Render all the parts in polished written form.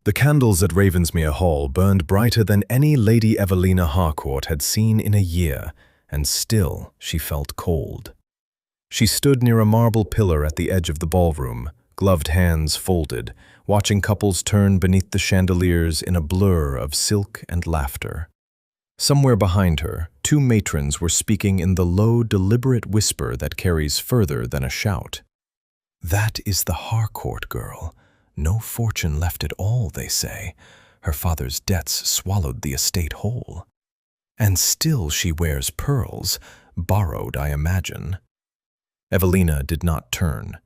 The candles at Ravensmere Hall burned brighter than any Lady Evelina Harcourt had seen in a year, and still she felt cold. She stood near a marble pillar at the edge of the ballroom, gloved hands folded, watching couples turn beneath the chandeliers in a blur of silk and laughter. Somewhere behind her, two matrons were speaking in the low, deliberate whisper that carries further than a shout. "That is the Harcourt girl. No fortune left at all, they say. Her father's debts swallowed the estate whole. And still she wears pearls, borrowed, I imagine." Evelina did not turn.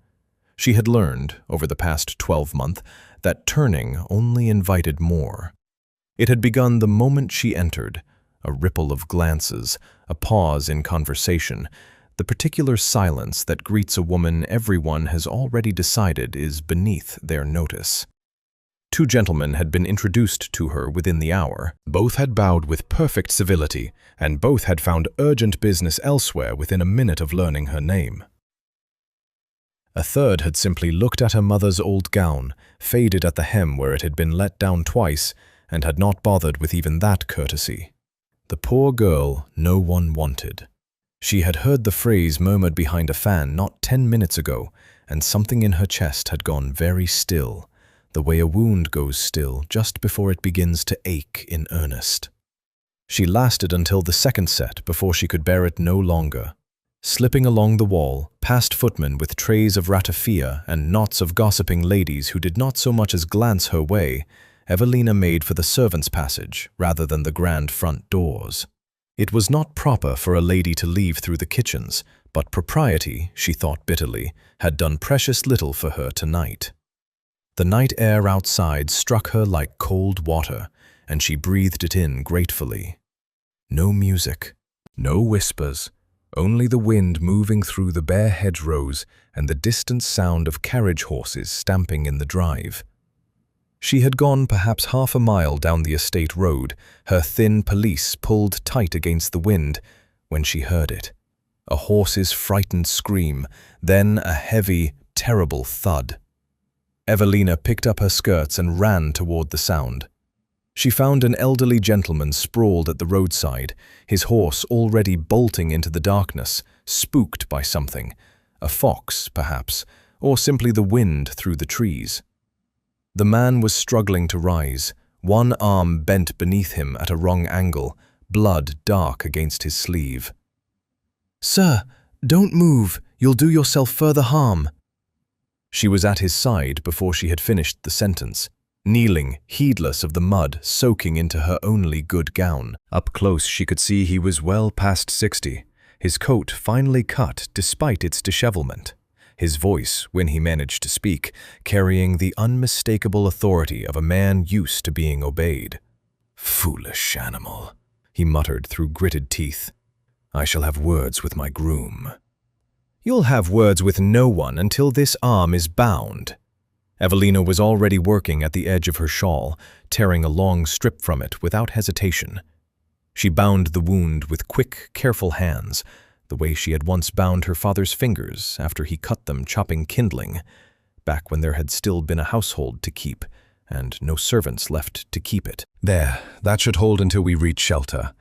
She had learned, over the past 12 months, that turning only invited more. It had begun the moment she entered, a ripple of glances, a pause in conversation, the particular silence that greets a woman everyone has already decided is beneath their notice. Two gentlemen had been introduced to her within the hour. Both had bowed with perfect civility, and both had found urgent business elsewhere within a minute of learning her name. A third had simply looked at her mother's old gown, faded at the hem where it had been let down twice, and had not bothered with even that courtesy. The poor girl no one wanted. She had heard the phrase murmured behind a fan not 10 minutes ago, and something in her chest had gone very still, the way a wound goes still just before it begins to ache in earnest. She lasted until the second set before she could bear it no longer. Slipping along the wall, past footmen with trays of ratafia and knots of gossiping ladies who did not so much as glance her way, Evelina made for the servants' passage rather than the grand front doors. It was not proper for a lady to leave through the kitchens, but propriety, she thought bitterly, had done precious little for her tonight. The night air outside struck her like cold water, and she breathed it in gratefully. No music, no whispers, only the wind moving through the bare hedgerows and the distant sound of carriage horses stamping in the drive. She had gone perhaps half a mile down the estate road, her thin pelisse pulled tight against the wind, when she heard it. A horse's frightened scream, then a heavy, terrible thud. Evelina picked up her skirts and ran toward the sound. She found an elderly gentleman sprawled at the roadside, his horse already bolting into the darkness, spooked by something. A fox, perhaps, or simply the wind through the trees. The man was struggling to rise, one arm bent beneath him at a wrong angle, blood dark against his sleeve. "Sir, don't move, you'll do yourself further harm." She was at his side before she had finished the sentence, kneeling, heedless of the mud soaking into her only good gown. Up close she could see he was well past 60, his coat finely cut despite its dishevelment. His voice, when he managed to speak, carrying the unmistakable authority of a man used to being obeyed. "Foolish animal," he muttered through gritted teeth. "I shall have words with my groom." "You'll have words with no one until this arm is bound." Evelina was already working at the edge of her shawl, tearing a long strip from it without hesitation. She bound the wound with quick, careful hands, the way she had once bound her father's fingers after he cut them chopping kindling, back when there had still been a household to keep, and no servants left to keep it. "There, that should hold until we reach shelter.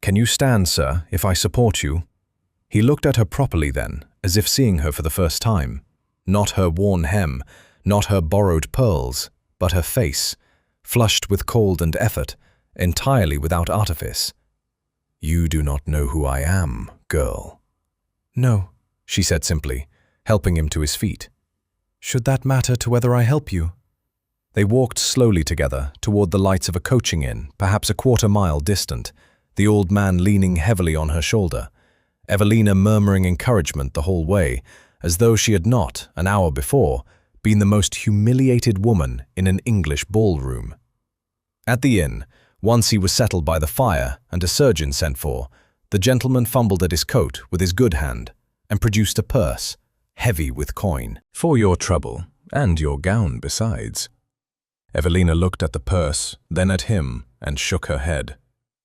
Can you stand, sir, if I support you?" He looked at her properly then, as if seeing her for the first time. Not her worn hem, not her borrowed pearls, but her face, flushed with cold and effort, entirely without artifice. "You do not know who I am, girl." "No," she said simply, helping him to his feet. "Should that matter to whether I help you?" They walked slowly together toward the lights of a coaching inn, perhaps a quarter-mile distant, the old man leaning heavily on her shoulder, Evelina murmuring encouragement the whole way, as though she had not, an hour before, been the most humiliated woman in an English ballroom. At the inn, once he was settled by the fire and a surgeon sent for, the gentleman fumbled at his coat with his good hand and produced a purse, heavy with coin. "For your trouble, and your gown besides." Evelina looked at the purse, then at him, and shook her head.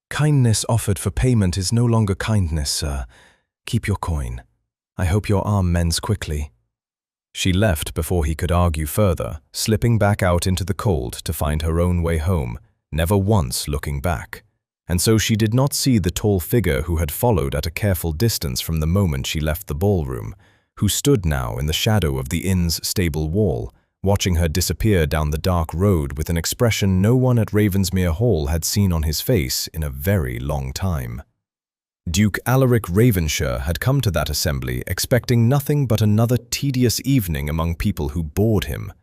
"Kindness offered for payment is no longer kindness, sir. Keep your coin. I hope your arm mends quickly." She left before he could argue further, slipping back out into the cold to find her own way home, never once looking back. And so she did not see the tall figure who had followed at a careful distance from the moment she left the ballroom, who stood now in the shadow of the inn's stable wall, watching her disappear down the dark road with an expression no one at Ravensmere Hall had seen on his face in a very long time. Duke Alaric Ravenshire had come to that assembly expecting nothing but another tedious evening among people who bored him.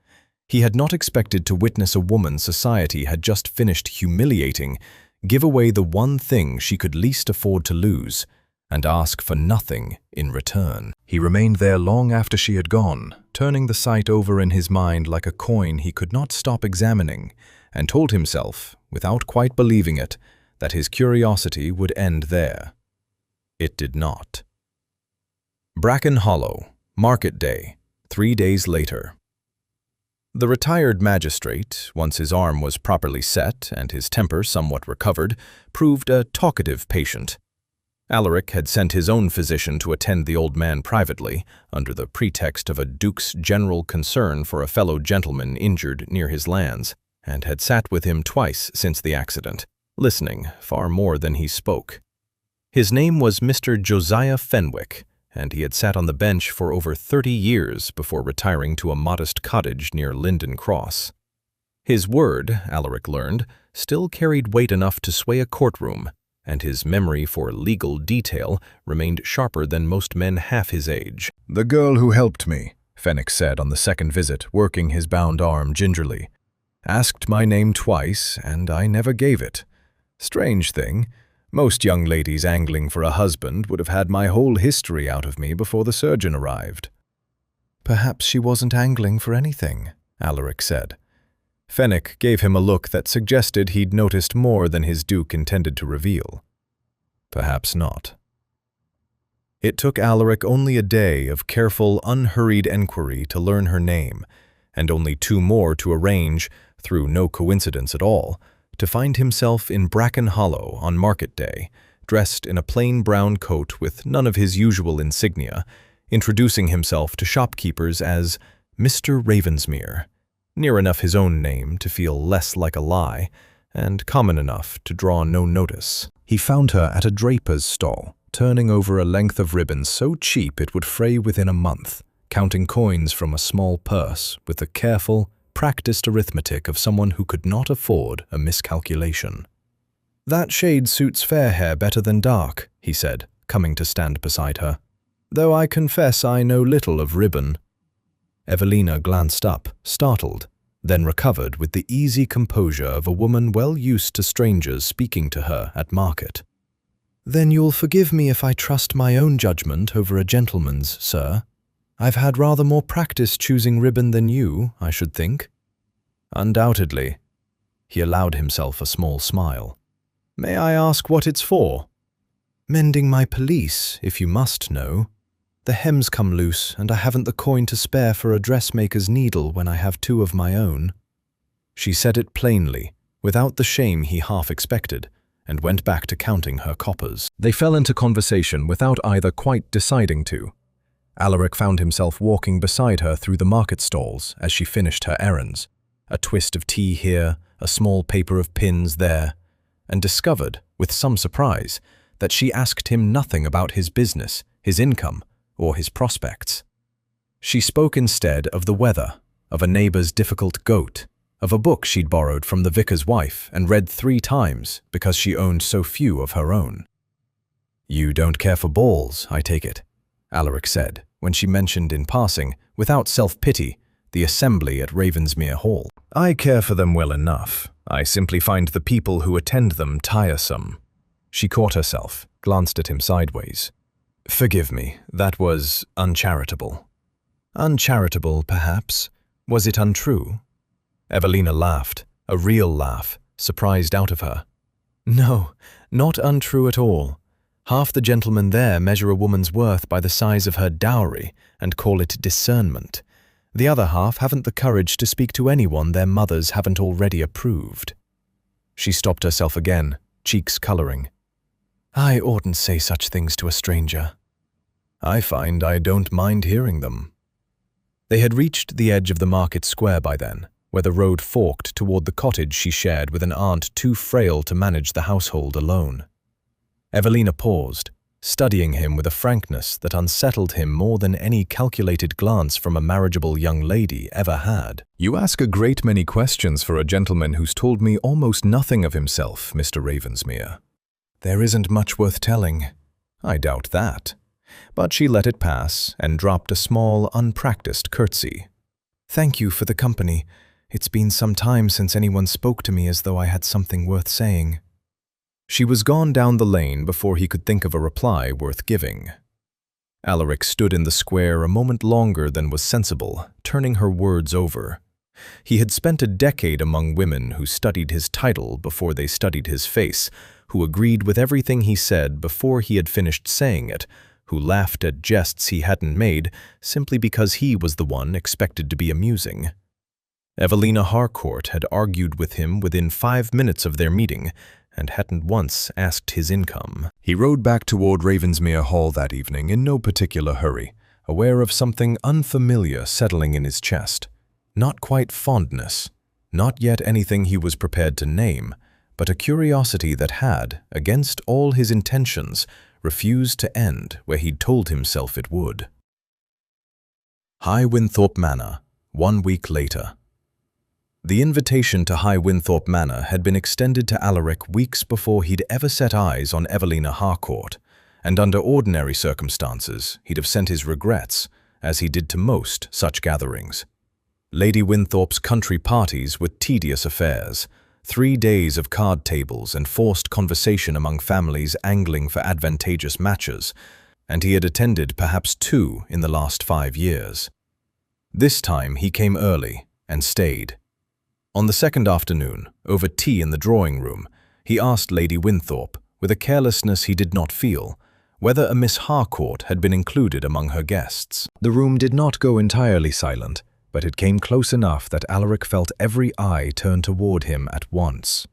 He had not expected to witness a woman society had just finished humiliating give away the one thing she could least afford to lose, and ask for nothing in return. He remained there long after she had gone, turning the sight over in his mind like a coin he could not stop examining, and told himself, without quite believing it, that his curiosity would end there. It did not. Bracken Hollow, Market Day, 3 days later. The retired magistrate, once his arm was properly set and his temper somewhat recovered, proved a talkative patient. Alaric had sent his own physician to attend the old man privately, under the pretext of a duke's general concern for a fellow gentleman injured near his lands, and had sat with him twice since the accident, listening far more than he spoke. His name was Mr. Josiah Fenwick, and he had sat on the bench for over 30 years before retiring to a modest cottage near Linden Cross. His word, Alaric learned, still carried weight enough to sway a courtroom, and his memory for legal detail remained sharper than most men half his age. "The girl who helped me," Fenwick said on the second visit, working his bound arm gingerly, "asked my name twice, and I never gave it. Strange thing. Most young ladies angling for a husband would have had my whole history out of me before the surgeon arrived." "Perhaps she wasn't angling for anything," Alaric said. Fenwick gave him a look that suggested he'd noticed more than his duke intended to reveal. Perhaps not. It took Alaric only a day of careful, unhurried enquiry to learn her name, and only 2 more to arrange, through no coincidence at all, to find himself in Bracken Hollow on Market Day, dressed in a plain brown coat with none of his usual insignia, introducing himself to shopkeepers as Mr. Ravensmere, near enough his own name to feel less like a lie, and common enough to draw no notice. He found her at a draper's stall, turning over a length of ribbon so cheap it would fray within a month, counting coins from a small purse with the careful, practiced arithmetic of someone who could not afford a miscalculation. "That shade suits fair hair better than dark," he said, coming to stand beside her, "though I confess I know little of ribbon." Evelina glanced up, startled, then recovered with the easy composure of a woman well used to strangers speaking to her at market. "Then you'll forgive me if I trust my own judgment over a gentleman's, sir. I've had rather more practice choosing ribbon than you, I should think." "Undoubtedly." He allowed himself a small smile. "May I ask what it's for?" "Mending my pelisse, if you must know. The hem's come loose, and I haven't the coin to spare for a dressmaker's needle when I have 2 of my own." She said it plainly, without the shame he half expected, and went back to counting her coppers. They fell into conversation without either quite deciding to. Alaric found himself walking beside her through the market stalls as she finished her errands, a twist of tea here, a small paper of pins there, and discovered, with some surprise, that she asked him nothing about his business, his income, or his prospects. She spoke instead of the weather, of a neighbour's difficult goat, of a book she'd borrowed from the vicar's wife and read 3 times because she owned so few of her own. "You don't care for balls, I take it," Alaric said, when she mentioned in passing, without self-pity, the assembly at Ravensmere Hall. "I care for them well enough. I simply find the people who attend them tiresome." She caught herself, glanced at him sideways. "Forgive me, that was uncharitable." "Uncharitable, perhaps. Was it untrue?" Evelina laughed, a real laugh, surprised out of her. "No, not untrue at all. Half the gentlemen there measure a woman's worth by the size of her dowry and call it discernment. The other half haven't the courage to speak to anyone their mothers haven't already approved." She stopped herself again, cheeks colouring. "I oughtn't say such things to a stranger." "I find I don't mind hearing them." They had reached the edge of the market square by then, where the road forked toward the cottage she shared with an aunt too frail to manage the household alone. Evelina paused, studying him with a frankness that unsettled him more than any calculated glance from a marriageable young lady ever had. "You ask a great many questions for a gentleman who's told me almost nothing of himself, Mr. Ravensmere." "There isn't much worth telling." "I doubt that." But she let it pass and dropped a small, unpracticed curtsy. "Thank you for the company. It's been some time since anyone spoke to me as though I had something worth saying." She was gone down the lane before he could think of a reply worth giving. Alaric stood in the square a moment longer than was sensible, turning her words over. He had spent a decade among women who studied his title before they studied his face, who agreed with everything he said before he had finished saying it, who laughed at jests he hadn't made simply because he was the one expected to be amusing. Evelina Harcourt had argued with him within 5 minutes of their meeting and hadn't once asked his income. He rode back toward Ravensmere Hall that evening in no particular hurry, aware of something unfamiliar settling in his chest. Not quite fondness, not yet anything he was prepared to name, but a curiosity that had, against all his intentions, refused to end where he'd told himself it would. High Winthorpe Manor, 1 week later. The invitation to High Winthorpe Manor had been extended to Alaric weeks before he'd ever set eyes on Evelina Harcourt, and under ordinary circumstances he'd have sent his regrets, as he did to most such gatherings. Lady Winthorpe's country parties were tedious affairs, 3 days of card tables and forced conversation among families angling for advantageous matches, and he had attended perhaps 2 in the last 5 years. This time he came early and stayed. On the second afternoon, over tea in the drawing room, he asked Lady Winthorpe, with a carelessness he did not feel, whether a Miss Harcourt had been included among her guests. The room did not go entirely silent, but it came close enough that Alaric felt every eye turn toward him at once.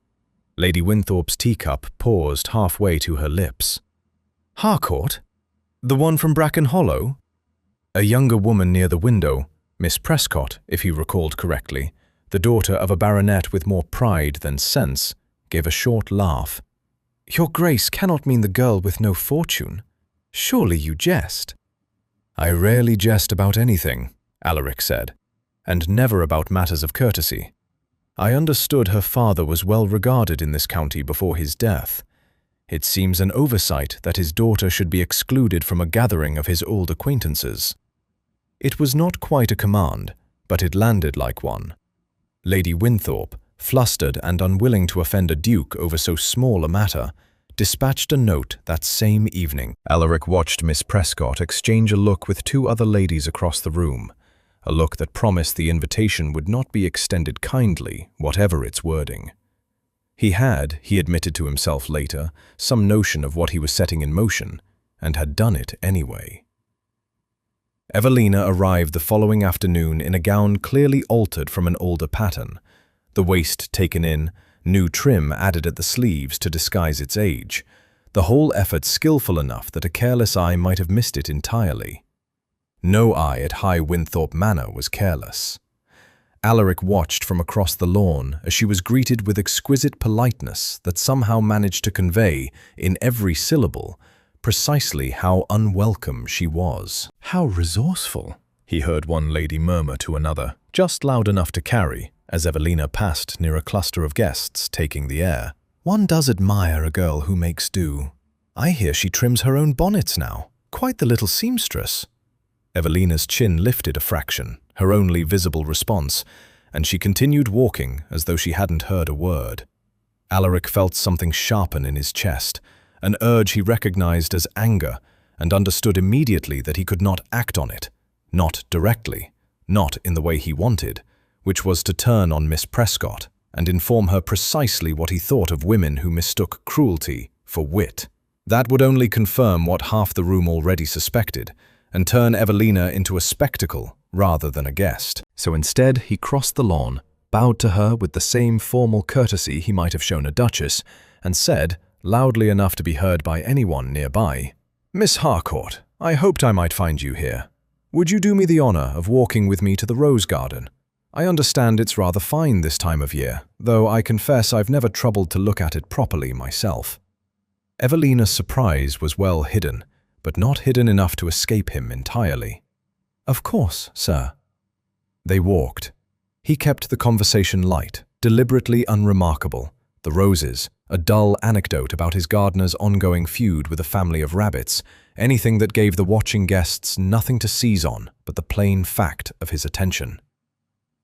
Lady Winthorpe's teacup paused halfway to her lips. "Harcourt? The one from Bracken Hollow?" A younger woman near the window, Miss Prescott, if he recalled correctly, the daughter of a baronet with more pride than sense, gave a short laugh. "Your Grace cannot mean the girl with no fortune. Surely you jest." "I rarely jest about anything," Alaric said, "and never about matters of courtesy. I understood her father was well regarded in this county before his death. It seems an oversight that his daughter should be excluded from a gathering of his old acquaintances." It was not quite a command, but it landed like one. Lady Winthorpe, flustered and unwilling to offend a duke over so small a matter, dispatched a note that same evening. Alaric watched Miss Prescott exchange a look with 2 other ladies across the room, a look that promised the invitation would not be extended kindly, whatever its wording. He admitted to himself later, some notion of what he was setting in motion, and had done it anyway. Evelina arrived the following afternoon in a gown clearly altered from an older pattern, the waist taken in, new trim added at the sleeves to disguise its age, the whole effort skillful enough that a careless eye might have missed it entirely. No eye at High Winthorpe Manor was careless. Alaric watched from across the lawn as she was greeted with exquisite politeness that somehow managed to convey, in every syllable, precisely how unwelcome she was. "How resourceful," he heard one lady murmur to another, just loud enough to carry, as Evelina passed near a cluster of guests taking the air. "One does admire a girl who makes do. I hear she trims her own bonnets now. Quite the little seamstress." Evelina's chin lifted a fraction, her only visible response, and she continued walking as though she hadn't heard a word. Alaric felt something sharpen in his chest, an urge he recognized as anger, and understood immediately that he could not act on it, not directly, not in the way he wanted, which was to turn on Miss Prescott and inform her precisely what he thought of women who mistook cruelty for wit. That would only confirm what half the room already suspected, and turn Evelina into a spectacle rather than a guest. So instead he crossed the lawn, bowed to her with the same formal courtesy he might have shown a duchess, and said, loudly enough to be heard by anyone nearby, "Miss Harcourt, I hoped I might find you here. Would you do me the honor of walking with me to the rose garden? I understand it's rather fine this time of year, though I confess I've never troubled to look at it properly myself." Evelina's surprise was well hidden, but not hidden enough to escape him entirely. "Of course, sir." They walked. He kept the conversation light, deliberately unremarkable. The roses, a dull anecdote about his gardener's ongoing feud with a family of rabbits, anything that gave the watching guests nothing to seize on but the plain fact of his attention.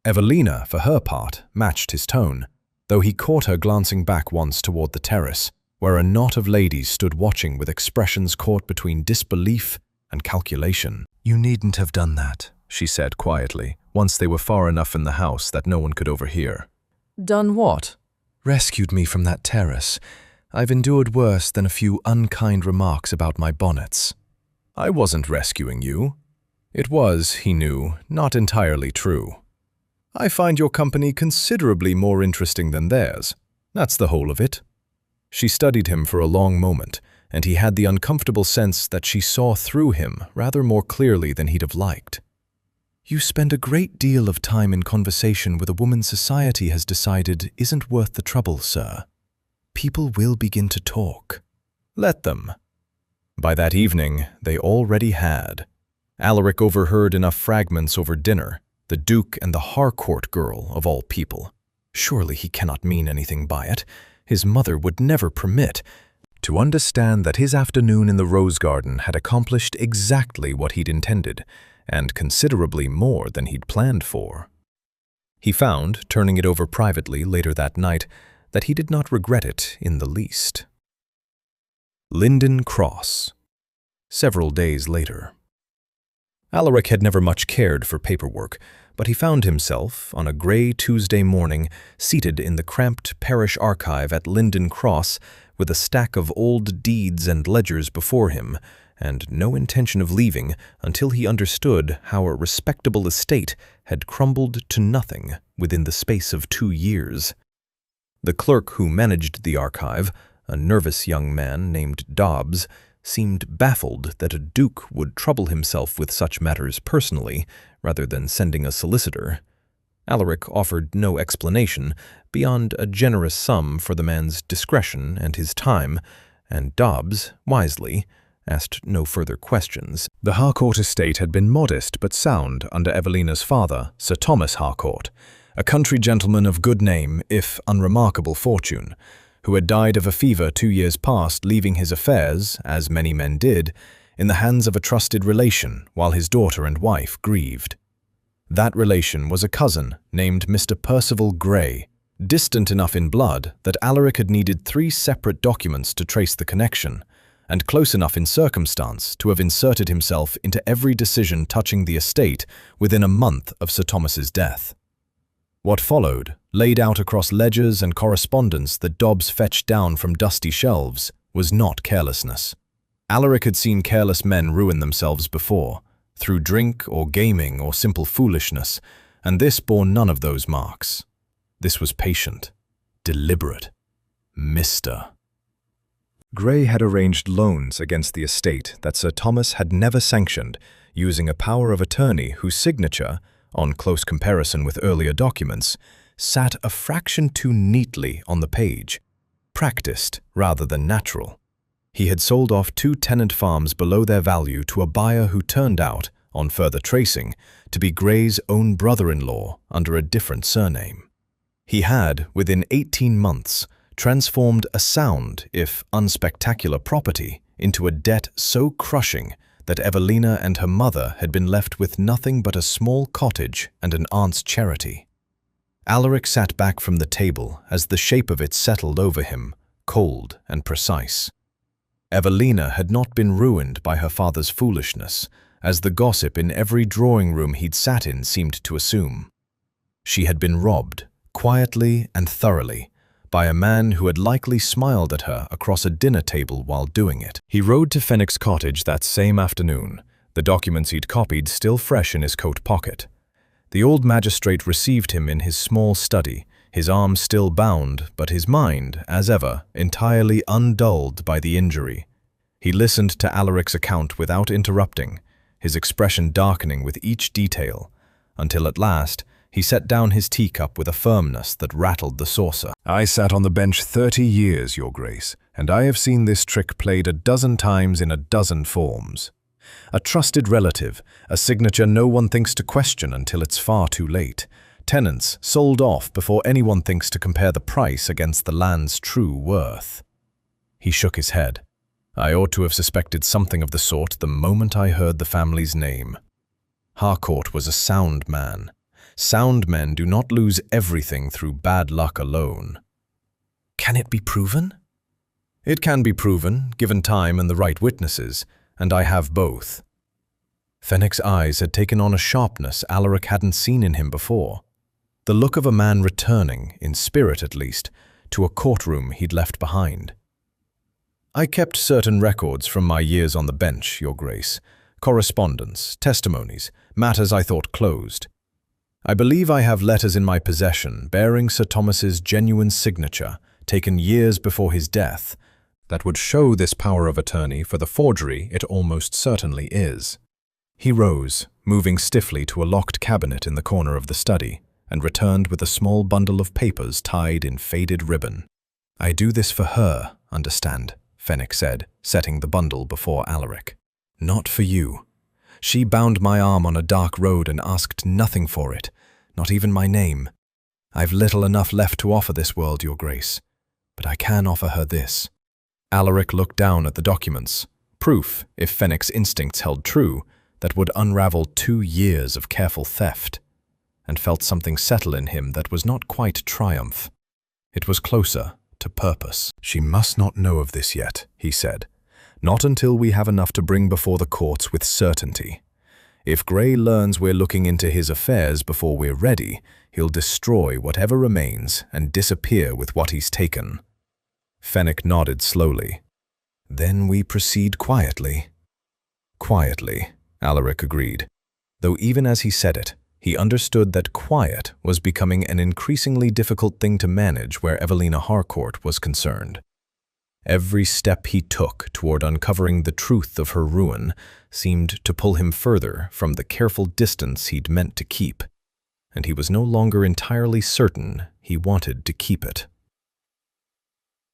Evelina, for her part, matched his tone, though he caught her glancing back once toward the terrace, where a knot of ladies stood watching with expressions caught between disbelief and calculation. "You needn't have done that," she said quietly, once they were far enough in the house that no one could overhear. "Done what?" "Rescued me from that terrace. I've endured worse than a few unkind remarks about my bonnets." "I wasn't rescuing you." It was, he knew, not entirely true. "I find your company considerably more interesting than theirs. That's the whole of it." She studied him for a long moment, and he had the uncomfortable sense that she saw through him rather more clearly than he'd have liked. "You spend a great deal of time in conversation with a woman society has decided isn't worth the trouble, sir. People will begin to talk. Let them." By that evening, they already had. Alaric overheard enough fragments over dinner. The Duke and the Harcourt girl, of all people. Surely he cannot mean anything by it. His mother would never permit. To understand that his afternoon in the rose garden had accomplished exactly what he'd intended, and considerably more than he'd planned for. He found, turning it over privately later that night, that he did not regret it in the least. Linden Cross. Several days later. Alaric had never much cared for paperwork, but he found himself, on a grey Tuesday morning, seated in the cramped parish archive at Linden Cross with a stack of old deeds and ledgers before him, and no intention of leaving until he understood how a respectable estate had crumbled to nothing within the space of 2 years. The clerk who managed the archive, a nervous young man named Dobbs, seemed baffled that a duke would trouble himself with such matters personally, rather than sending a solicitor. Alaric offered no explanation beyond a generous sum for the man's discretion and his time, and Dobbs, wisely, asked no further questions. The Harcourt estate had been modest but sound under Evelina's father, Sir Thomas Harcourt, a country gentleman of good name, if unremarkable fortune, who had died of a fever 2 years past, leaving his affairs, as many men did, in the hands of a trusted relation while his daughter and wife grieved. That relation was a cousin named Mr. Percival Grey, distant enough in blood that Alaric had needed 3 separate documents to trace the connection, and close enough in circumstance to have inserted himself into every decision touching the estate within a month of Sir Thomas's death. What followed, laid out across ledgers and correspondence that Dobbs fetched down from dusty shelves, was not carelessness. Alaric had seen careless men ruin themselves before, through drink or gaming or simple foolishness, and this bore none of those marks. This was patient, deliberate. Mr. Grey had arranged loans against the estate that Sir Thomas had never sanctioned, using a power of attorney whose signature, on close comparison with earlier documents, sat a fraction too neatly on the page, practiced rather than natural. He had sold off 2 tenant farms below their value to a buyer who turned out, on further tracing, to be Grey's own brother-in-law under a different surname. He had, within 18 months, transformed a sound, if unspectacular property, into a debt so crushing that Evelina and her mother had been left with nothing but a small cottage and an aunt's charity. Alaric sat back from the table as the shape of it settled over him, cold and precise. Evelina had not been ruined by her father's foolishness, as the gossip in every drawing room he'd sat in seemed to assume. She had been robbed, quietly and thoroughly, by a man who had likely smiled at her across a dinner table while doing it. He rode to Fenwick's cottage that same afternoon, the documents he'd copied still fresh in his coat pocket. The old magistrate received him in his small study, his arm still bound, but his mind, as ever, entirely undulled by the injury. He listened to Alaric's account without interrupting, his expression darkening with each detail, until at last he set down his teacup with a firmness that rattled the saucer. "I sat on the bench 30 years, Your Grace, and I have seen this trick played a dozen times in a dozen forms. A trusted relative, a signature no one thinks to question until it's far too late. Tenants sold off before anyone thinks to compare the price against the land's true worth." He shook his head. I ought to have suspected something of the sort the moment I heard the family's name. Harcourt was a sound man. Sound men do not lose everything through bad luck alone. "Can it be proven?" "It can be proven, given time and the right witnesses, and I have both." Fenwick's eyes had taken on a sharpness Alaric hadn't seen in him before. The look of a man returning, in spirit at least, to a courtroom he'd left behind. "I kept certain records from my years on the bench, Your Grace. Correspondence, testimonies, matters I thought closed. I believe I have letters in my possession bearing Sir Thomas's genuine signature, taken years before his death, that would show this power of attorney for the forgery it almost certainly is." He rose, moving stiffly to a locked cabinet in the corner of the study, and returned with a small bundle of papers tied in faded ribbon. "I do this for her, understand," Fenwick said, setting the bundle before Alaric. "Not for you. She bound my arm on a dark road and asked nothing for it, not even my name. I've little enough left to offer this world, Your Grace, but I can offer her this." Alaric looked down at the documents, proof, if Fenwick's instincts held true, that would unravel 2 years of careful theft, and felt something settle in him that was not quite triumph. It was closer to purpose. "She must not know of this yet," he said. "Not until we have enough to bring before the courts with certainty. If Grey learns we're looking into his affairs before we're ready, he'll destroy whatever remains and disappear with what he's taken." Fenwick nodded slowly. "Then we proceed quietly." "Quietly," Alaric agreed, though even as he said it, he understood that quiet was becoming an increasingly difficult thing to manage where Evelina Harcourt was concerned. Every step he took toward uncovering the truth of her ruin seemed to pull him further from the careful distance he'd meant to keep, and he was no longer entirely certain he wanted to keep it.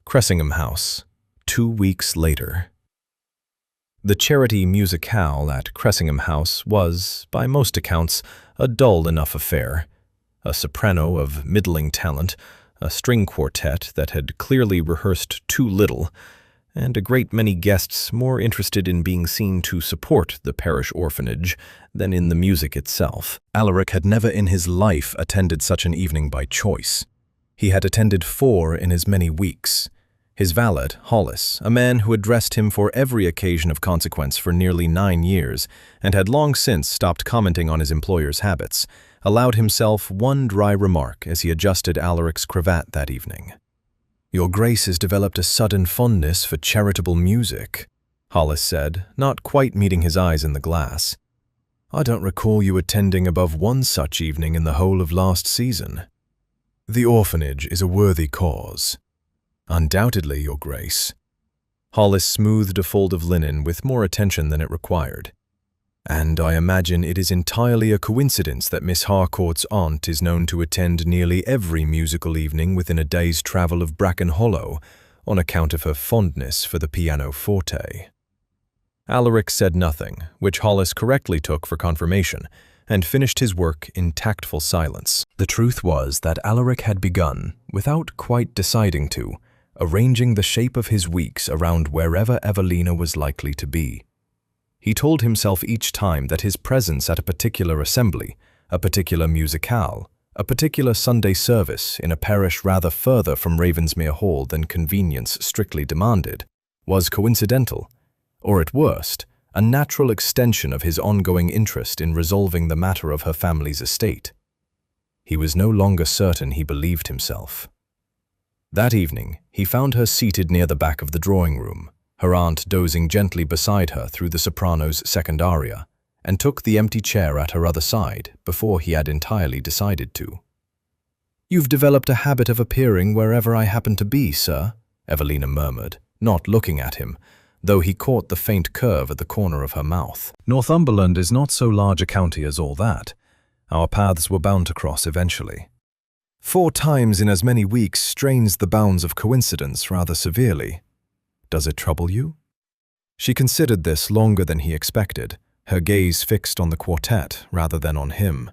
Cressingham House, 2 weeks later. The charity musicale at Cressingham House was, by most accounts, a dull enough affair. A soprano of middling talent, a string quartet that had clearly rehearsed too little, and a great many guests more interested in being seen to support the parish orphanage than in the music itself. Alaric had never in his life attended such an evening by choice. He had attended 4 in as many weeks. His valet, Hollis, a man who had dressed him for every occasion of consequence for nearly 9 years and had long since stopped commenting on his employer's habits, allowed himself one dry remark as he adjusted Alaric's cravat that evening. "Your Grace has developed a sudden fondness for charitable music," Hollis said, not quite meeting his eyes in the glass. "I don't recall you attending above one such evening in the whole of last season." "The orphanage is a worthy cause." "Undoubtedly, Your Grace." Hollis smoothed a fold of linen with more attention than it required. "And I imagine it is entirely a coincidence that Miss Harcourt's aunt is known to attend nearly every musical evening within a day's travel of Bracken Hollow on account of her fondness for the pianoforte." Alaric said nothing, which Hollis correctly took for confirmation, and finished his work in tactful silence. The truth was that Alaric had begun, without quite deciding to, arranging the shape of his weeks around wherever Evelina was likely to be. He told himself each time that his presence at a particular assembly, a particular musicale, a particular Sunday service in a parish rather further from Ravensmere Hall than convenience strictly demanded, was coincidental, or at worst, a natural extension of his ongoing interest in resolving the matter of her family's estate. He was no longer certain he believed himself. That evening, he found her seated near the back of the drawing room, her aunt dozing gently beside her through the soprano's second aria, and took the empty chair at her other side before he had entirely decided to. "You've developed a habit of appearing wherever I happen to be, sir," Evelina murmured, not looking at him, though he caught the faint curve at the corner of her mouth. Northumberland is not so large a county as all that. Our paths were bound to cross eventually. 4 times in as many weeks strains the bounds of coincidence rather severely. Does it trouble you? She considered this longer than he expected, her gaze fixed on the quartet rather than on him.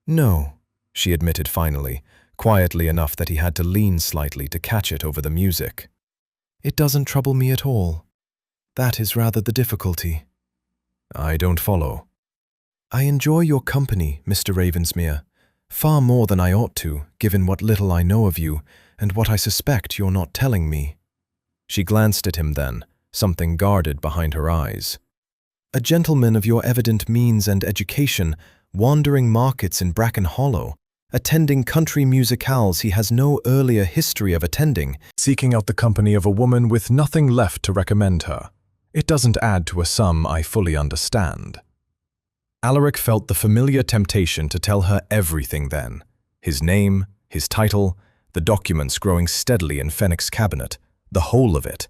No, she admitted finally, quietly enough that he had to lean slightly to catch it over the music. It doesn't trouble me at all. That is rather the difficulty. I don't follow. I enjoy your company, Mr. Ravensmere, far more than I ought to, given what little I know of you and what I suspect you're not telling me. She glanced at him then, something guarded behind her eyes. A gentleman of your evident means and education, wandering markets in Bracken Hollow, attending country musicales he has no earlier history of attending, seeking out the company of a woman with nothing left to recommend her. It doesn't add to a sum I fully understand. Alaric felt the familiar temptation to tell her everything then. His name, his title, the documents growing steadily in Fenwick's cabinet, the whole of it,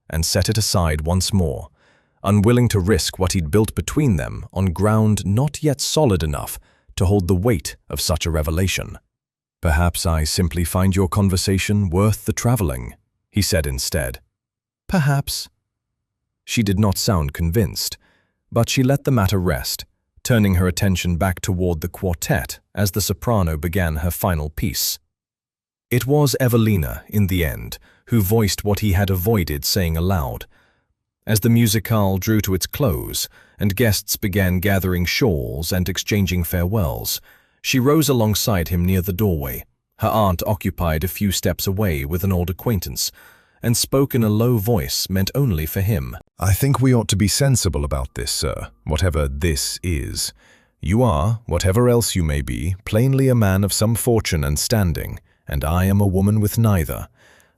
and set it aside once more, unwilling to risk what he'd built between them on ground not yet solid enough to hold the weight of such a revelation. Perhaps I simply find your conversation worth the traveling, he said instead. Perhaps. She did not sound convinced, but she let the matter rest, turning her attention back toward the quartet as the soprano began her final piece. It was Evelina, in the end, who voiced what he had avoided saying aloud. As the musicale drew to its close, and guests began gathering shawls and exchanging farewells, she rose alongside him near the doorway. Her aunt occupied a few steps away with an old acquaintance, and spoke in a low voice meant only for him. I think we ought to be sensible about this, sir, whatever this is. You are, whatever else you may be, plainly a man of some fortune and standing, and I am a woman with neither.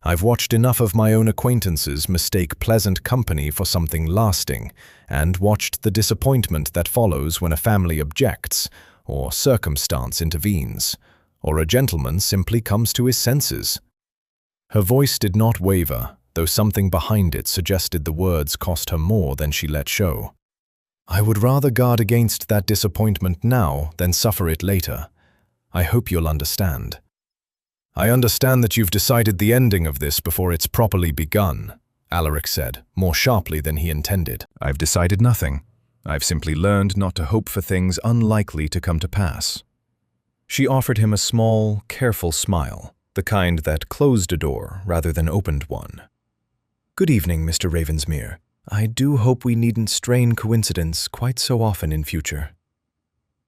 I've watched enough of my own acquaintances mistake pleasant company for something lasting, and watched the disappointment that follows when a family objects, or circumstance intervenes, or a gentleman simply comes to his senses. Her voice did not waver, though something behind it suggested the words cost her more than she let show. I would rather guard against that disappointment now than suffer it later. I hope you'll understand. I understand that you've decided the ending of this before it's properly begun, Alaric said, more sharply than he intended. I've decided nothing. I've simply learned not to hope for things unlikely to come to pass. She offered him a small, careful smile, the kind that closed a door rather than opened one. Good evening, Mr. Ravensmere. I do hope we needn't strain coincidence quite so often in future.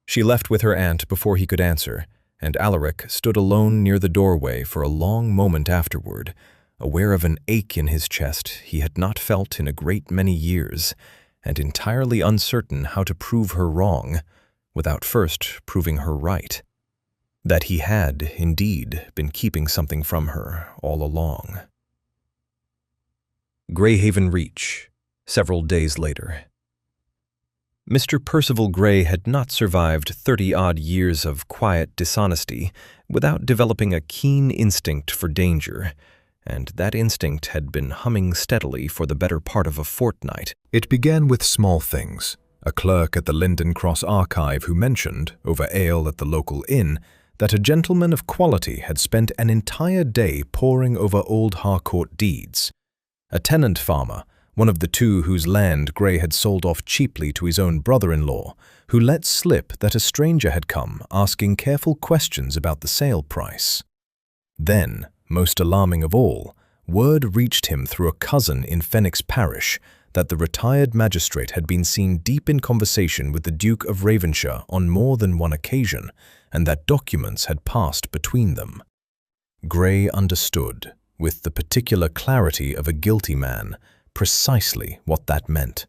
She left with her aunt before he could answer, and Alaric stood alone near the doorway for a long moment afterward, aware of an ache in his chest he had not felt in a great many years, and entirely uncertain how to prove her wrong, without first proving her right. That he had, indeed, been keeping something from her all along. Greyhaven Reach, several days later. Mr. Percival Grey had not survived 30-odd years of quiet dishonesty without developing a keen instinct for danger, and that instinct had been humming steadily for the better part of a fortnight. It began with small things. A clerk at the Linden Cross Archive who mentioned, over ale at the local inn, that a gentleman of quality had spent an entire day poring over old Harcourt deeds. A tenant farmer, one of the two whose land Grey had sold off cheaply to his own brother-in-law, who let slip that a stranger had come asking careful questions about the sale price. Then, most alarming of all, word reached him through a cousin in Fenwick's parish that the retired magistrate had been seen deep in conversation with the Duke of Ravenshire on more than one occasion, and that documents had passed between them. Grey understood, with the particular clarity of a guilty man, precisely what that meant.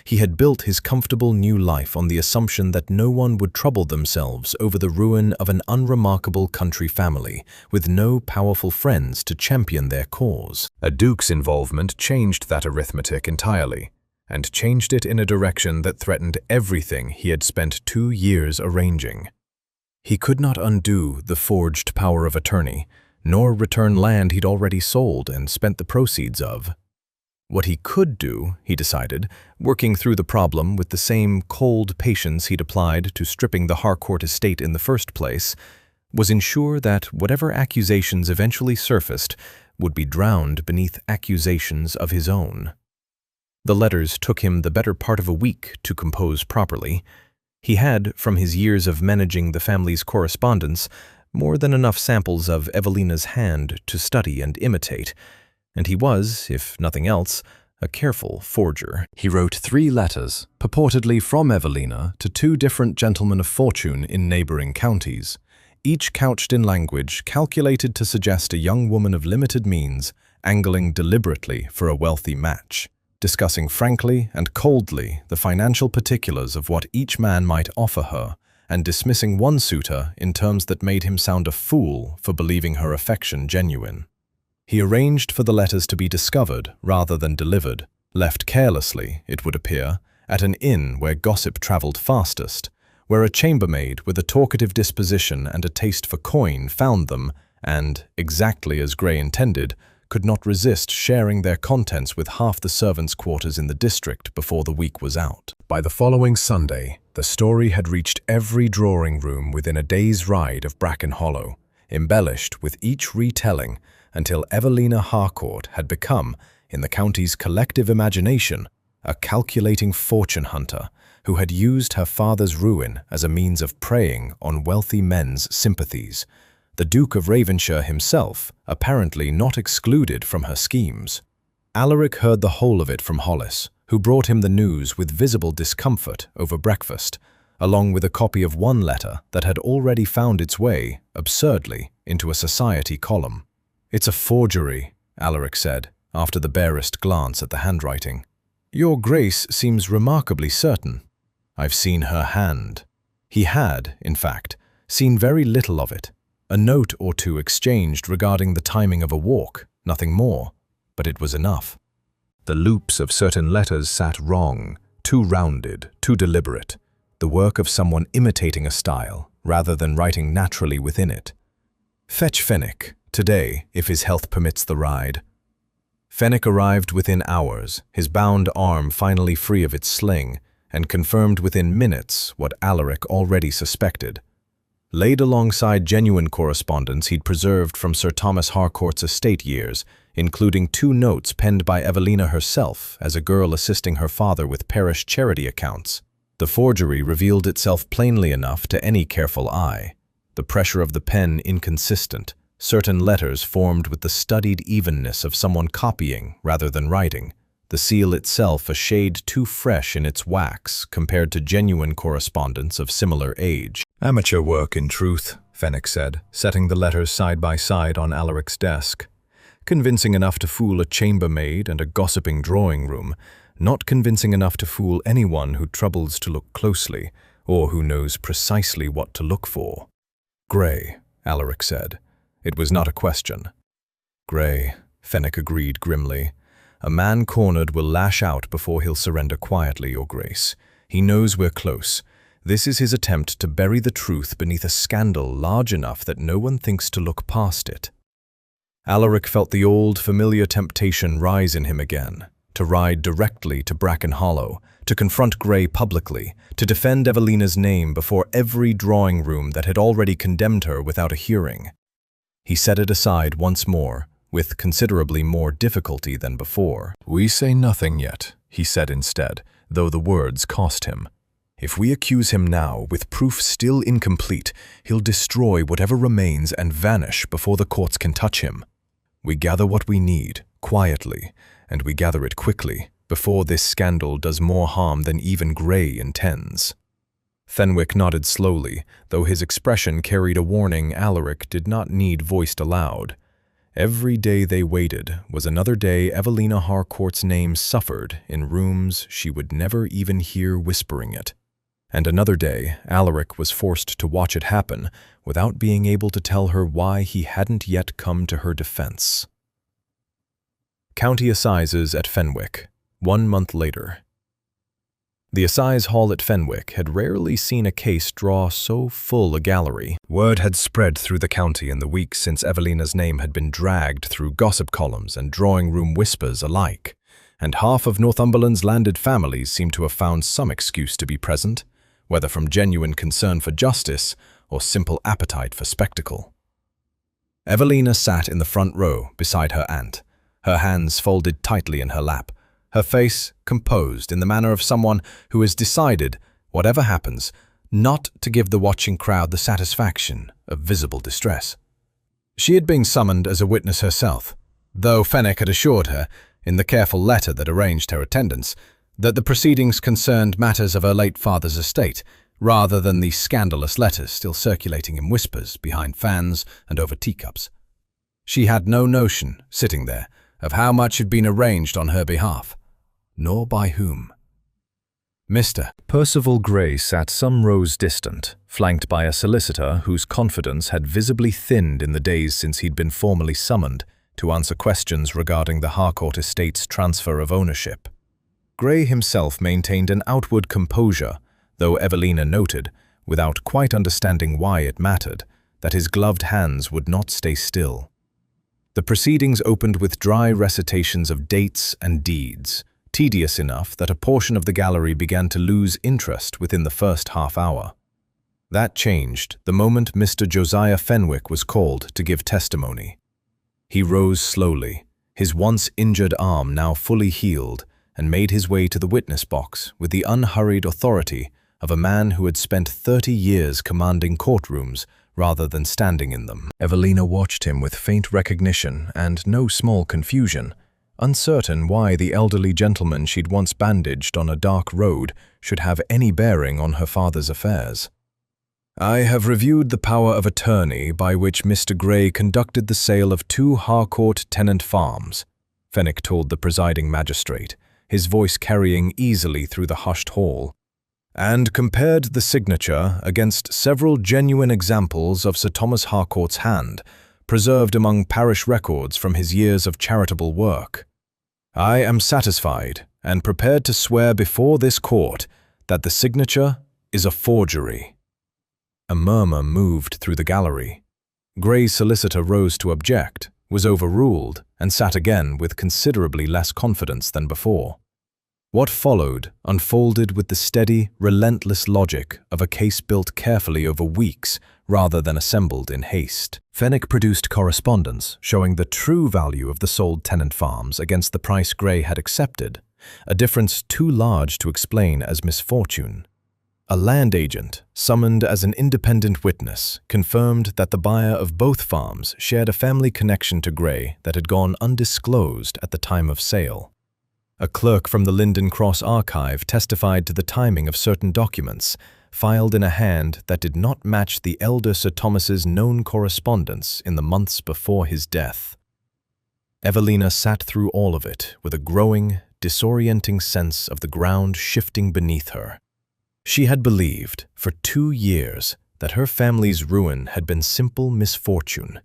He had built his comfortable new life on the assumption that no one would trouble themselves over the ruin of an unremarkable country family, with no powerful friends to champion their cause. A duke's involvement changed that arithmetic entirely, and changed it in a direction that threatened everything he had spent 2 years arranging. He could not undo the forged power of attorney, nor return land he'd already sold and spent the proceeds of. What he could do, he decided, working through the problem with the same cold patience he'd applied to stripping the Harcourt estate in the first place, was ensure that whatever accusations eventually surfaced would be drowned beneath accusations of his own. The letters took him the better part of a week to compose properly. He had, from his years of managing the family's correspondence, more than enough samples of Evelina's hand to study and imitate, and he was, if nothing else, a careful forger. He wrote 3 letters, purportedly from Evelina, to 2 different gentlemen of fortune in neighboring counties, each couched in language calculated to suggest a young woman of limited means angling deliberately for a wealthy match, discussing frankly and coldly the financial particulars of what each man might offer her, and dismissing one suitor in terms that made him sound a fool for believing her affection genuine. He arranged for the letters to be discovered rather than delivered, left carelessly, it would appear, at an inn where gossip traveled fastest, where a chambermaid with a talkative disposition and a taste for coin found them and, exactly as Gray intended, could not resist sharing their contents with half the servants' quarters in the district before the week was out. By the following Sunday, the story had reached every drawing room within a day's ride of Bracken Hollow, embellished with each retelling until Evelina Harcourt had become, in the county's collective imagination, a calculating fortune hunter who had used her father's ruin as a means of preying on wealthy men's sympathies, the Duke of Ravenshire himself apparently not excluded from her schemes. Alaric heard the whole of it from Hollis, who brought him the news with visible discomfort over breakfast, along with a copy of one letter that had already found its way, absurdly, into a society column. "It's a forgery," Alaric said, after the barest glance at the handwriting. "Your Grace seems remarkably certain." "I've seen her hand." He had, in fact, seen very little of it. A note or 2 exchanged regarding the timing of a walk, nothing more, but it was enough. The loops of certain letters sat wrong, too rounded, too deliberate, the work of someone imitating a style, rather than writing naturally within it. "Fetch Fenwick, today, if his health permits the ride." Fenwick arrived within hours, his bound arm finally free of its sling, and confirmed within minutes what Alaric already suspected. Laid alongside genuine correspondence he'd preserved from Sir Thomas Harcourt's estate years, including 2 notes penned by Evelina herself as a girl assisting her father with parish charity accounts, the forgery revealed itself plainly enough to any careful eye. The pressure of the pen inconsistent, certain letters formed with the studied evenness of someone copying rather than writing, the seal itself a shade too fresh in its wax compared to genuine correspondence of similar age. "Amateur work, in truth," Fenwick said, setting the letters side by side on Alaric's desk. "Convincing enough to fool a chambermaid and a gossiping drawing-room, not convincing enough to fool anyone who troubles to look closely, or who knows precisely what to look for." "Gray," Alaric said. It was not a question. "Gray," Fenwick agreed grimly. "A man cornered will lash out before he'll surrender quietly, Your Grace. He knows we're close. This is his attempt to bury the truth beneath a scandal large enough that no one thinks to look past it." Alaric felt the old, familiar temptation rise in him again, to ride directly to Bracken Hollow, to confront Gray publicly, to defend Evelina's name before every drawing room that had already condemned her without a hearing. He set it aside once more, with considerably more difficulty than before. "We say nothing yet," he said instead, though the words cost him. "If we accuse him now, with proof still incomplete, he'll destroy whatever remains and vanish before the courts can touch him. We gather what we need, quietly, and we gather it quickly, before this scandal does more harm than even Gray intends." Fenwick nodded slowly, though his expression carried a warning Alaric did not need voiced aloud. Every day they waited was another day Evelina Harcourt's name suffered in rooms she would never even hear whispering it. And another day Alaric was forced to watch it happen without being able to tell her why he hadn't yet come to her defense. County Assizes at Fenwick, 1 month later. The Assize Hall at Fenwick had rarely seen a case draw so full a gallery. Word had spread through the county in the weeks since Evelina's name had been dragged through gossip columns and drawing-room whispers alike. and half of Northumberland's landed families seemed to have found some excuse to be present, whether from genuine concern for justice or simple appetite for spectacle. Evelina sat in the front row beside her aunt, her hands folded tightly in her lap, her face composed in the manner of someone who has decided, whatever happens, not to give the watching crowd the satisfaction of visible distress. She had been summoned as a witness herself, though Fenwick had assured her, in the careful letter that arranged her attendance, that the proceedings concerned matters of her late father's estate, rather than the scandalous letters still circulating in whispers behind fans and over teacups. She had no notion, sitting there, of how much had been arranged on her behalf, nor by whom. Mr. Percival Grey sat some rows distant, flanked by a solicitor whose confidence had visibly thinned in the days since he'd been formally summoned to answer questions regarding the Harcourt estate's transfer of ownership. Grey himself maintained an outward composure, though Evelina noted, without quite understanding why it mattered, that his gloved hands would not stay still. The proceedings opened with dry recitations of dates and deeds, tedious enough that a portion of the gallery began to lose interest within the first half hour. That changed the moment Mr. Josiah Fenwick was called to give testimony. He rose slowly, his once injured arm now fully healed, and made his way to the witness box with the unhurried authority of a man who had spent 30 years commanding courtrooms rather than standing in them. Evelina watched him with faint recognition and no small confusion, uncertain why the elderly gentleman she'd once bandaged on a dark road should have any bearing on her father's affairs. "I have reviewed the power of attorney by which Mr. Grey conducted the sale of 2 Harcourt tenant farms," Fenwick told the presiding magistrate, his voice carrying easily through the hushed hall, "and compared the signature against several genuine examples of Sir Thomas Harcourt's hand, preserved among parish records from his years of charitable work. I am satisfied and prepared to swear before this court that the signature is a forgery." A murmur moved through the gallery. Grey's solicitor rose to object, was overruled, and sat again with considerably less confidence than before. What followed unfolded with the steady, relentless logic of a case built carefully over weeks rather than assembled in haste. Fenwick produced correspondence showing the true value of the sold tenant farms against the price Grey had accepted, a difference too large to explain as misfortune. A land agent, summoned as an independent witness, confirmed that the buyer of both farms shared a family connection to Grey that had gone undisclosed at the time of sale. A clerk from the Linden Cross archive testified to the timing of certain documents, filed in a hand that did not match the elder Sir Thomas's known correspondence in the months before his death. Evelina sat through all of it with a growing, disorienting sense of the ground shifting beneath her. She had believed, for 2 years, that her family's ruin had been simple misfortune,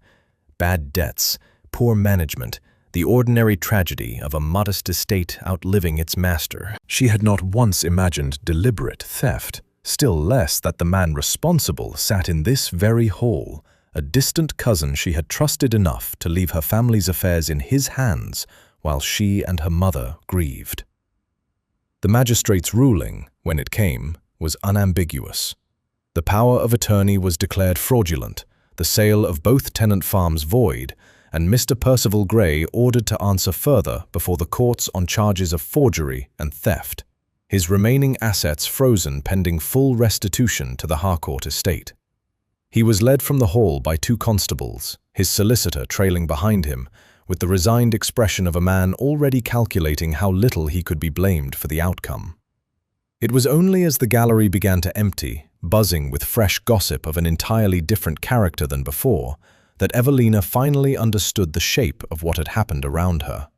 bad debts, poor management, the ordinary tragedy of a modest estate outliving its master. She had not once imagined deliberate theft, still less that the man responsible sat in this very hall, a distant cousin she had trusted enough to leave her family's affairs in his hands while she and her mother grieved. The magistrate's ruling, when it came, was unambiguous. The power of attorney was declared fraudulent, the sale of both tenant farms void, and Mr. Percival Grey ordered to answer further before the courts on charges of forgery and theft, his remaining assets frozen pending full restitution to the Harcourt estate. He was led from the hall by 2 constables, his solicitor trailing behind him, with the resigned expression of a man already calculating how little he could be blamed for the outcome. It was only as the gallery began to empty, buzzing with fresh gossip of an entirely different character than before, that Evelina finally understood the shape of what had happened around her.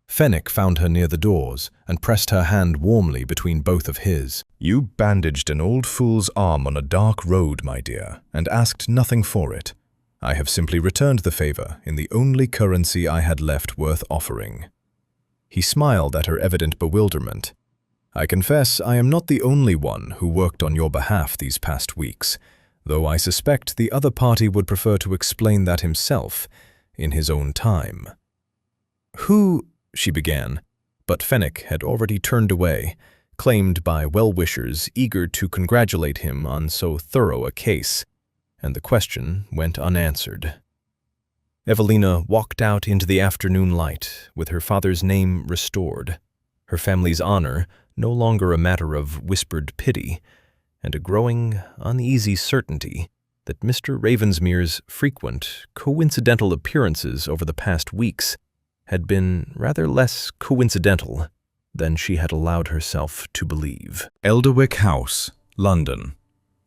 Fenwick found her near the doors and pressed her hand warmly between both of his. "You bandaged an old fool's arm on a dark road, my dear, and asked nothing for it. I have simply returned the favor in the only currency I had left worth offering." He smiled at her evident bewilderment. "I confess I am not the only one who worked on your behalf these past weeks, though I suspect the other party would prefer to explain that himself, in his own time." "Who," she began, but Fenwick had already turned away, claimed by well-wishers eager to congratulate him on so thorough a case, and the question went unanswered. Evelina walked out into the afternoon light with her father's name restored, her family's honor no longer a matter of whispered pity, and a growing, uneasy certainty that Mr. Ravensmere's frequent, coincidental appearances over the past weeks had been rather less coincidental than she had allowed herself to believe. Elderwick House, London.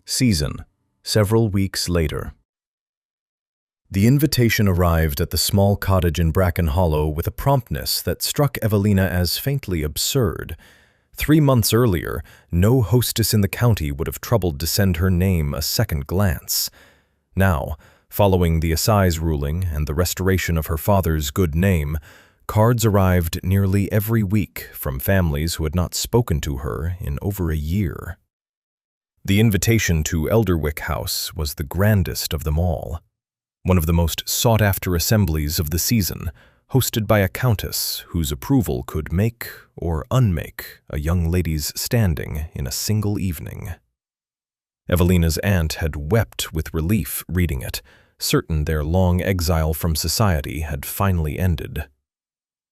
Season, several weeks later. The invitation arrived at the small cottage in Bracken Hollow with a promptness that struck Evelina as faintly absurd. 3 months earlier, no hostess in the county would have troubled to send her name a second glance. Now, following the assize ruling and the restoration of her father's good name, cards arrived nearly every week from families who had not spoken to her in over a year. The invitation to Elderwick House was the grandest of them all, one of the most sought-after assemblies of the season, hosted by a countess whose approval could make or unmake a young lady's standing in a single evening. Evelina's aunt had wept with relief reading it, certain their long exile from society had finally ended.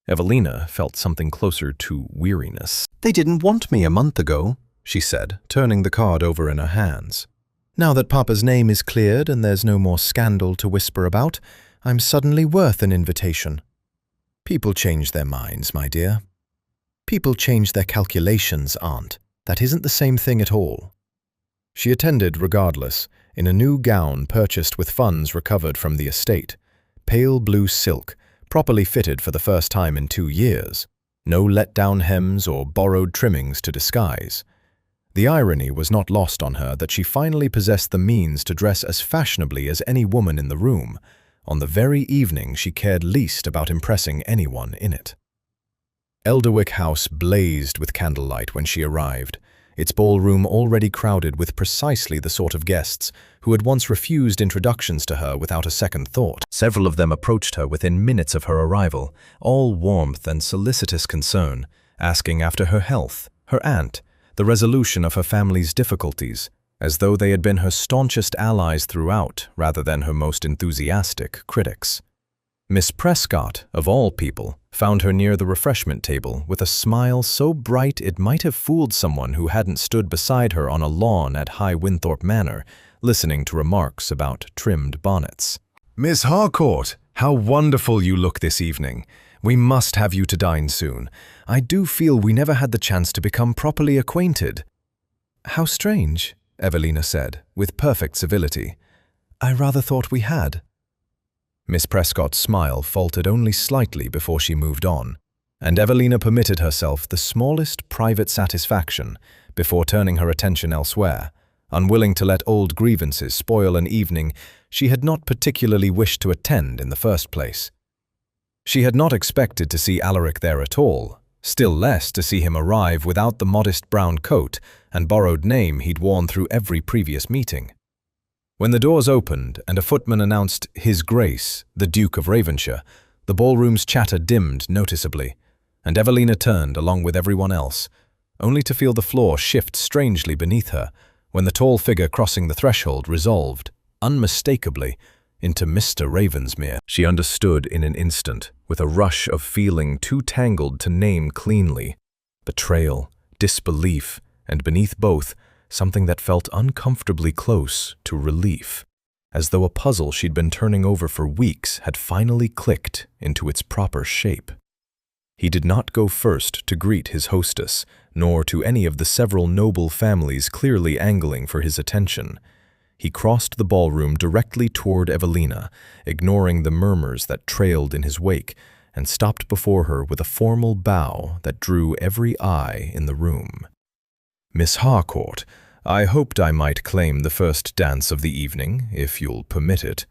Evelina felt something closer to weariness. "They didn't want me a month ago," she said, turning the card over in her hands. "Now that Papa's name is cleared and there's no more scandal to whisper about, I'm suddenly worth an invitation." "People change their minds, my dear. People change their calculations, Aunt. That isn't the same thing at all." She attended regardless, in a new gown purchased with funds recovered from the estate, pale blue silk, properly fitted for the first time in 2 years, no let-down hems or borrowed trimmings to disguise. The irony was not lost on her that she finally possessed the means to dress as fashionably as any woman in the room, on the very evening she cared least about impressing anyone in it. Elderwick House blazed with candlelight when she arrived, its ballroom already crowded with precisely the sort of guests who had once refused introductions to her without a second thought. Several of them approached her within minutes of her arrival, all warmth and solicitous concern, asking after her health, her aunt, the resolution of her family's difficulties, as though they had been her staunchest allies throughout rather than her most enthusiastic critics. Miss Prescott, of all people, found her near the refreshment table with a smile so bright it might have fooled someone who hadn't stood beside her on a lawn at High Winthorpe Manor, listening to remarks about trimmed bonnets. "Miss Harcourt, how wonderful you look this evening. We must have you to dine soon. I do feel we never had the chance to become properly acquainted." "How strange," Evelina said, with perfect civility. "I rather thought we had." Miss Prescott's smile faltered only slightly before she moved on, and Evelina permitted herself the smallest private satisfaction before turning her attention elsewhere, unwilling to let old grievances spoil an evening she had not particularly wished to attend in the first place. She had not expected to see Alaric there at all, still less to see him arrive without the modest brown coat and borrowed name he'd worn through every previous meeting. When the doors opened and a footman announced His Grace, the Duke of Ravenshire, the ballroom's chatter dimmed noticeably, and Evelina turned along with everyone else, only to feel the floor shift strangely beneath her when the tall figure crossing the threshold resolved, unmistakably, into Mr. Ravensmere. She understood in an instant, with a rush of feeling too tangled to name cleanly. Betrayal, disbelief, and beneath both, something that felt uncomfortably close to relief, as though a puzzle she'd been turning over for weeks had finally clicked into its proper shape. He did not go first to greet his hostess, nor to any of the several noble families clearly angling for his attention. He crossed the ballroom directly toward Evelina, ignoring the murmurs that trailed in his wake, and stopped before her with a formal bow that drew every eye in the room. "Miss Harcourt, I hoped I might claim the first dance of the evening, if you'll permit it."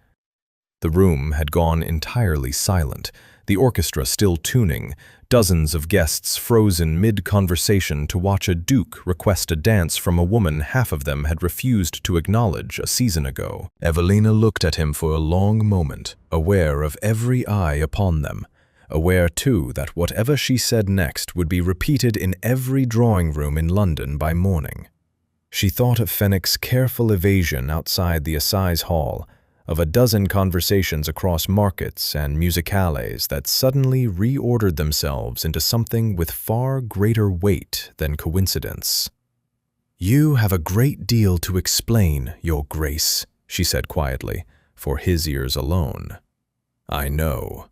The room had gone entirely silent, the orchestra still tuning, dozens of guests frozen mid-conversation to watch a duke request a dance from a woman half of them had refused to acknowledge a season ago. Evelina looked at him for a long moment, aware of every eye upon them, aware too that whatever she said next would be repeated in every drawing room in London by morning. She thought of Fenwick's careful evasion outside the assize hall, of a dozen conversations across markets and musicales that suddenly reordered themselves into something with far greater weight than coincidence. "You have a great deal to explain, Your Grace," she said quietly, for his ears alone. "I know."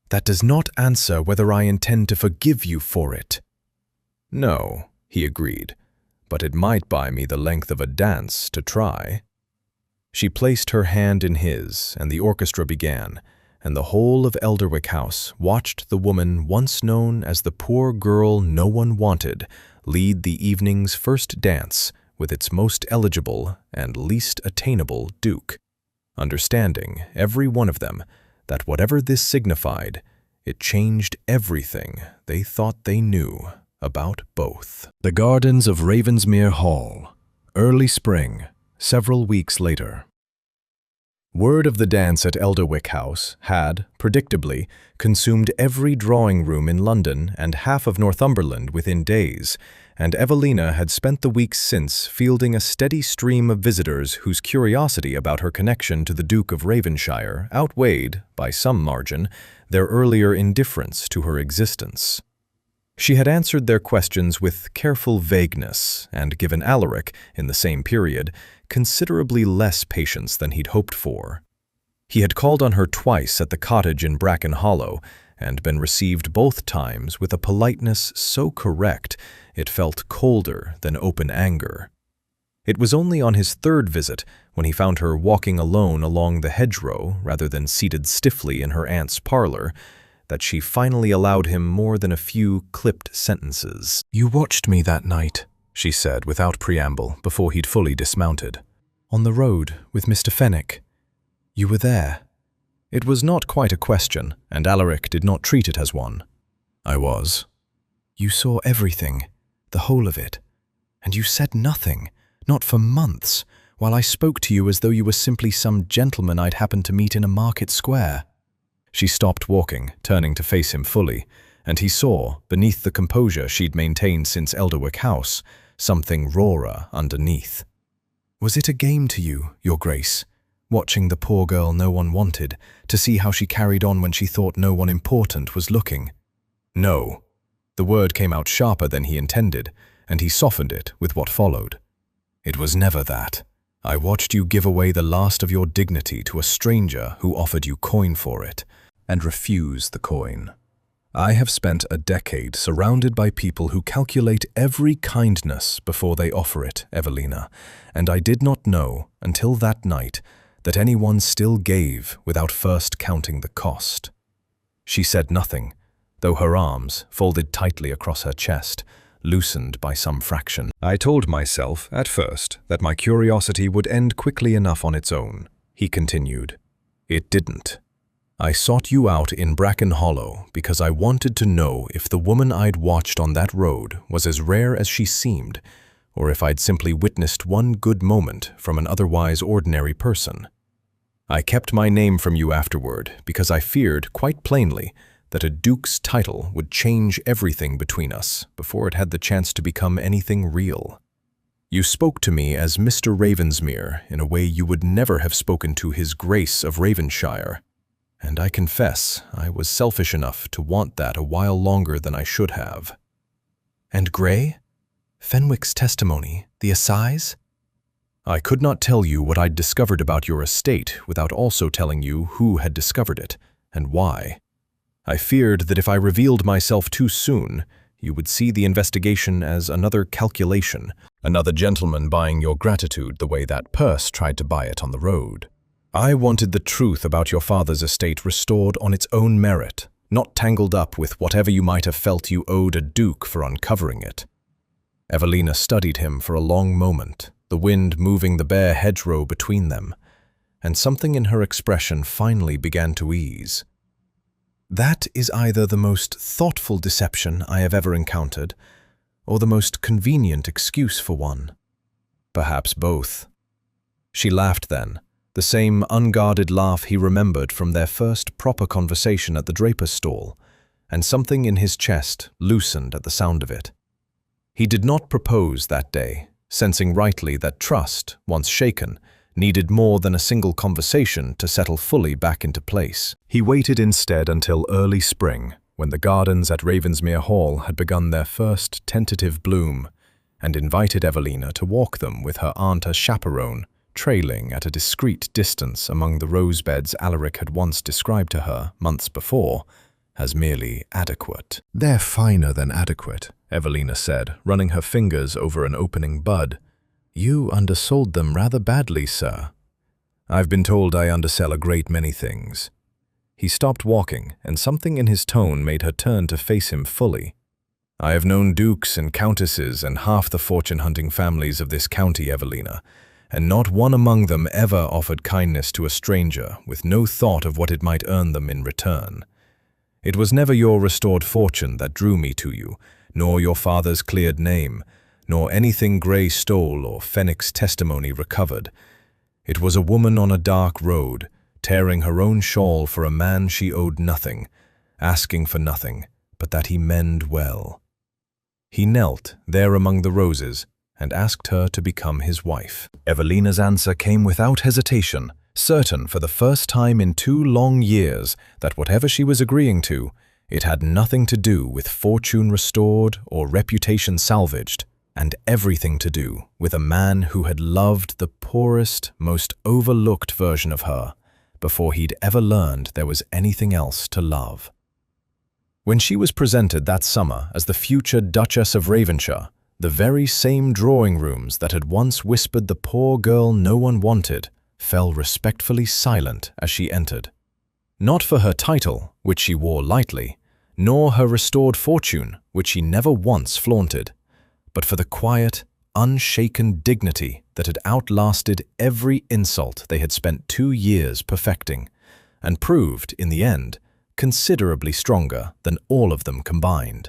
"That does not answer whether I intend to forgive you for it." "No," he agreed, "but it might buy me the length of a dance to try." She placed her hand in his, and the orchestra began, and the whole of Elderwick House watched the woman once known as the poor girl no one wanted lead the evening's first dance with its most eligible and least attainable duke, understanding, every one of them, that whatever this signified, it changed everything they thought they knew about both. The gardens of Ravensmere Hall, early spring, several weeks later. Word of the dance at Elderwick House had, predictably, consumed every drawing room in London and half of Northumberland within days, and Evelina had spent the weeks since fielding a steady stream of visitors whose curiosity about her connection to the Duke of Ravenshire outweighed, by some margin, their earlier indifference to her existence. She had answered their questions with careful vagueness and given Alaric, in the same period, considerably less patience than he'd hoped for. He had called on her twice at the cottage in Bracken Hollow and been received both times with a politeness so correct it felt colder than open anger. It was only on his third visit, when he found her walking alone along the hedgerow rather than seated stiffly in her aunt's parlor, that she finally allowed him more than a few clipped sentences. "You watched me that night," she said without preamble before he'd fully dismounted. "On the road with Mr. Fenwick. You were there." It was not quite a question, and Alaric did not treat it as one. "I was." "You saw everything, the whole of it, and you said nothing, not for months, while I spoke to you as though you were simply some gentleman I'd happened to meet in a market square." She stopped walking, turning to face him fully, and he saw, beneath the composure she'd maintained since Elderwick House, something rawer underneath. "Was it a game to you, Your Grace, watching the poor girl no one wanted, to see how she carried on when she thought no one important was looking?" "No." The word came out sharper than he intended, and he softened it with what followed. "It was never that. I watched you give away the last of your dignity to a stranger who offered you coin for it, and refuse the coin. I have spent a decade surrounded by people who calculate every kindness before they offer it, Evelina, and I did not know, until that night, that anyone still gave without first counting the cost." She said nothing, though her arms, folded tightly across her chest, loosened by some fraction. "I told myself, at first, that my curiosity would end quickly enough on its own," he continued. "It didn't. I sought you out in Bracken Hollow because I wanted to know if the woman I'd watched on that road was as rare as she seemed, or if I'd simply witnessed one good moment from an otherwise ordinary person. I kept my name from you afterward because I feared, quite plainly, that a duke's title would change everything between us before it had the chance to become anything real. You spoke to me as Mr. Ravensmere in a way you would never have spoken to His Grace of Ravenshire, and I confess I was selfish enough to want that a while longer than I should have." "And Grey? Fenwick's testimony, the assize?" "I could not tell you what I'd discovered about your estate without also telling you who had discovered it, and why. I feared that if I revealed myself too soon, you would see the investigation as another calculation, another gentleman buying your gratitude the way that purse tried to buy it on the road. I wanted the truth about your father's estate restored on its own merit, not tangled up with whatever you might have felt you owed a duke for uncovering it." Evelina studied him for a long moment, the wind moving the bare hedgerow between them, and something in her expression finally began to ease. "That is either the most thoughtful deception I have ever encountered, or the most convenient excuse for one. Perhaps both." She laughed then, the same unguarded laugh he remembered from their first proper conversation at the draper's stall, and something in his chest loosened at the sound of it. He did not propose that day, sensing rightly that trust, once shaken, needed more than a single conversation to settle fully back into place. He waited instead until early spring, when the gardens at Ravensmere Hall had begun their first tentative bloom, and invited Evelina to walk them with her aunt as chaperone, trailing at a discreet distance among the rosebeds Alaric had once described to her, months before, as merely adequate. "They're finer than adequate," Evelina said, running her fingers over an opening bud. "You undersold them rather badly, sir." "I've been told I undersell a great many things." He stopped walking, and something in his tone made her turn to face him fully. "I have known dukes and countesses and half the fortune-hunting families of this county, Evelina, and not one among them ever offered kindness to a stranger with no thought of what it might earn them in return. It was never your restored fortune that drew me to you, nor your father's cleared name, nor anything Grey stole or Fenwick's testimony recovered. It was a woman on a dark road, tearing her own shawl for a man she owed nothing, asking for nothing, but that he mend well." He knelt there among the roses and asked her to become his wife. Evelina's answer came without hesitation, certain for the first time in 2 long years that whatever she was agreeing to, it had nothing to do with fortune restored or reputation salvaged, and everything to do with a man who had loved the poorest, most overlooked version of her before he'd ever learned there was anything else to love. When she was presented that summer as the future Duchess of Ravenshire, the very same drawing rooms that had once whispered the poor girl no one wanted fell respectfully silent as she entered. Not for her title, which she wore lightly, nor her restored fortune, which she never once flaunted, but for the quiet, unshaken dignity that had outlasted every insult they had spent 2 years perfecting, and proved, in the end, considerably stronger than all of them combined.